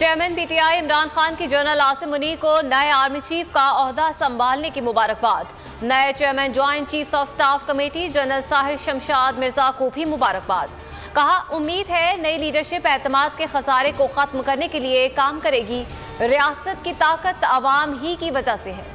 Chairman PTI Imran Khan की general Asim Munir को नए आर्मी चीफ का ओहदा संभालने की मुबारकबाद। नए chairman joint chiefs of staff committee general Sahir Shamshad Mirza को भी मुबारकबाद। कहा, उम्मीद है नई लीडरशिप एतमाद के खसारे को खत्म करने के लिए काम करेगी। रियासत की ताकत अवाम ही की वजह से है।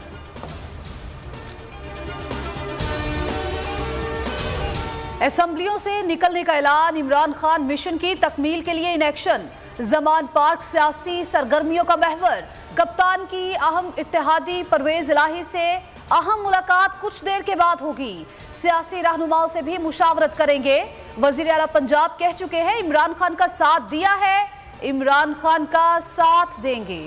असेंबलियों से निकलने का ऐलान, इमरान खान मिशन की तकमील के लिए इन एक्शन। जमान पार्क सियासी सरगर्मियों का महवर। कप्तान की अहम इत्तेहादी परवेज इलाही से अहम मुलाकात कुछ देर के बाद होगी। सियासी रहनुमाओं से भी मुशावरत करेंगे। वजीर आला पंजाब कह चुके हैं इमरान खान का साथ दिया है, इमरान खान का साथ देंगे।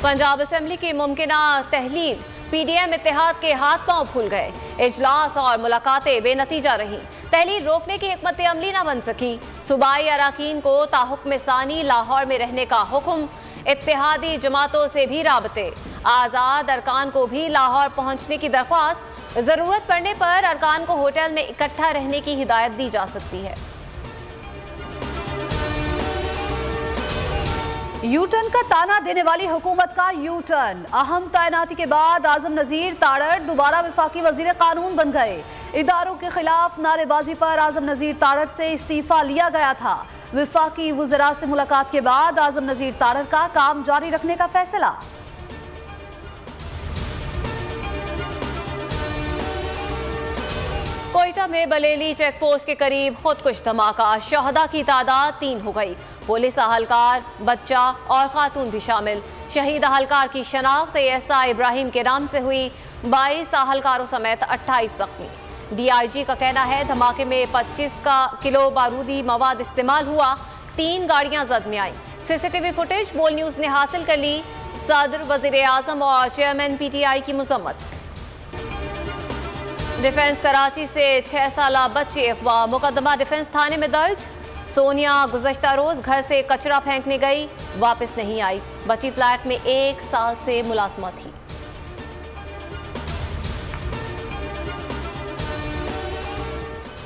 पंजाब असेंबली की मुमकिना तहलील, पीडीएम इत्तेहाद के हाथ पांव फूल गए। इजलास और मुलाकातें बेनतीजा रहीं। तहलील रोकने की हिकमत अमली न बन सकी। सूबाई अराकीन को ताहुक्म सानी लाहौर में रहने का हुक्म। इत्तेहादी जमातों से भी राबते। आज़ाद अरकान को भी लाहौर पहुंचने की दरख्वास्त। जरूरत पड़ने पर अरकान को होटल में इकट्ठा रहने की हिदायत दी जा सकती है। यू टर्न का ताना देने वाली हुकूमत का यू टर्न। अहम तैनाती के बाद आजम नजीर तारड़ दोबारा वफाकी वजीर कानून बन गए। इदारों के खिलाफ नारेबाजी पर आजम नजीर तारड़ से इस्तीफा लिया गया था। वफाकी वज़रा से मुलाकात के बाद आजम नजीर तारड़ का काम जारी रखने का फैसला। कोयटा में बलेली चेक पोस्ट के करीब खुदकुश धमाका। शहदा की तादाद 3 हो गई। पुलिस अहलकार, बच्चा और खातून भी शामिल। शहीद अहलकार की शनाख्त एएसआई इब्राहिम के नाम से हुई। 22 अहलकारों समेत 28 जख्मी। डीआईजी का कहना है धमाके में 25 किलो बारूदी मवाद इस्तेमाल हुआ। 3 गाड़ियां जद में आई। सीसीटीवी फुटेज बोल न्यूज ने हासिल कर ली। सदर, वजीर आजम और चेयरमैन पीटीआई की मजम्मत। डिफेंस कराची से 6 साला बच्चे अगवा। मुकदमा डिफेंस थाने में दर्ज। सोनिया गुज़श्ता रोज घर से कचरा फेंकने गई, वापस नहीं आई। बच्ची फ्लैट में 1 साल से मुलाजमा थी।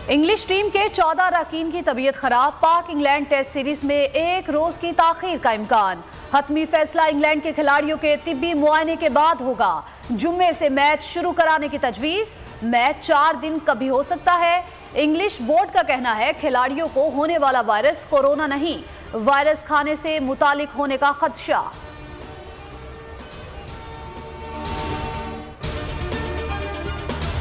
इंग्लिश टीम के 14 अरकान की तबीयत खराब। पाक इंग्लैंड टेस्ट सीरीज में 1 रोज की ताखीर का इम्कान। हतमी फैसला इंग्लैंड के खिलाड़ियों के तिब्बी मुआयने के बाद होगा। जुम्मे से मैच शुरू कराने की तजवीज। मैच 4 दिन कभी हो सकता है। इंग्लिश बोर्ड का कहना है खिलाड़ियों को होने वाला वायरस कोरोना नहीं, वायरस खाने से मुतालिक होने का खदशा।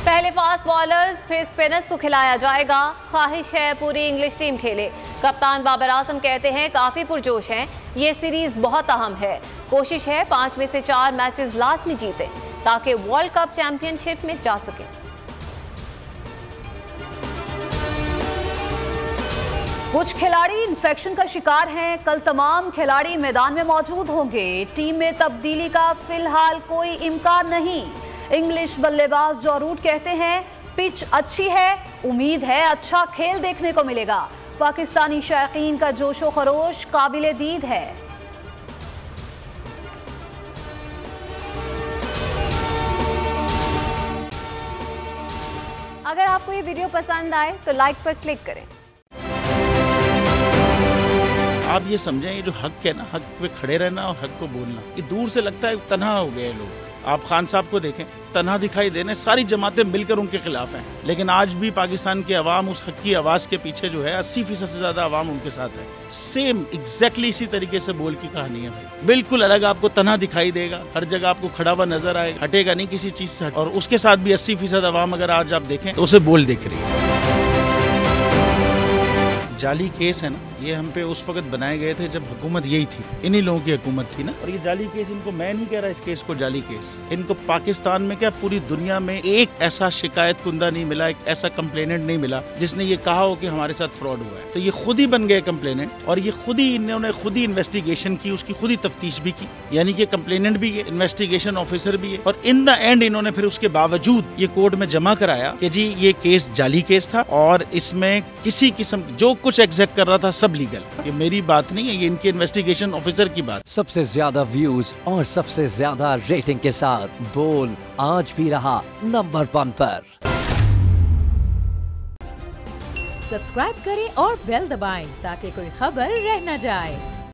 पहले फास्ट बॉलर्स फिर स्पिनर्स को खिलाया जाएगा। ख्वाहिश है पूरी इंग्लिश टीम खेले। कप्तान बाबर आजम कहते हैं काफी पुरजोश हैं। ये सीरीज बहुत अहम है। कोशिश है 5 में से 4 मैचेस लाजमी जीते ताकि वर्ल्ड कप चैंपियनशिप में जा सके। कुछ खिलाड़ी इन्फेक्शन का शिकार हैं। कल तमाम खिलाड़ी मैदान में मौजूद होंगे। टीम में तब्दीली का फिलहाल कोई इम्कान नहीं। इंग्लिश बल्लेबाज जो रूट कहते हैं पिच अच्छी है, उम्मीद है अच्छा खेल देखने को मिलेगा। पाकिस्तानी शायकीन का जोशो खरोश काबिले दीद है। अगर आपको ये वीडियो पसंद आए तो लाइक पर क्लिक करें। आप ये समझें, ये जो हक है ना, हक पे खड़े रहना और हक को बोलना, ये दूर से लगता है तन्हा हो गए लोग। आप खान साहब को देखें, तन्हा दिखाई देने, सारी जमातें मिलकर उनके खिलाफ हैं। लेकिन आज भी पाकिस्तान की आवाम उस हक की आवाज़ के पीछे जो है 80% से ज़्यादा आवाम उनके साथ है। सेम एग्जैक्टली इसी तरीके से बोल की कहानी है भाई। बिल्कुल अलग आपको तन्हा दिखाई देगा, हर जगह आपको खड़ा हुआ नजर आएगा, हटेगा नहीं किसी चीज़ से। और उसके साथ भी 80% आवाम अगर आज आप देखें तो उसे बोल दिख रही है। जाली केस है ना, ये हम पे उस वक्त बनाए गए थे जब हुकूमत यही थी, इन्हीं लोगों की हुकूमत थी ना। और ये जाली केस, इनको मैं नहीं कह रहा इस केस को जाली केस, इनको पाकिस्तान में क्या पूरी दुनिया में एक ऐसा शिकायत कुंदा नहीं मिला, एक ऐसा कंप्लेनेंट नहीं मिला जिसने ये कहा हो कि हमारे साथ फ्रॉड हुआ है। तो ये खुद ही बन गए कंप्लेनेंट और ये खुद ही इन्होंने खुद ही इन्वेस्टिगेशन की, उसकी खुद ही तफ्तीश भी की। यानी कि कंप्लेनेंट भी है, इन्वेस्टिगेशन ऑफिसर भी है। और इन द एंड इन्होंने फिर उसके बावजूद ये कोर्ट में जमा कराया कि जी ये केस जाली केस था और इसमें किसी किस्म जो कुछ एग्जैक्ट कर रहा था सब लीगल। ये मेरी बात नहीं है, ये इनके इन्वेस्टिगेशन ऑफिसर की बात। सबसे ज्यादा व्यूज और सबसे ज्यादा रेटिंग के साथ बोल आज भी रहा नंबर 1 पर। सब्सक्राइब करें और बेल दबाएं ताकि कोई खबर रह न जाए।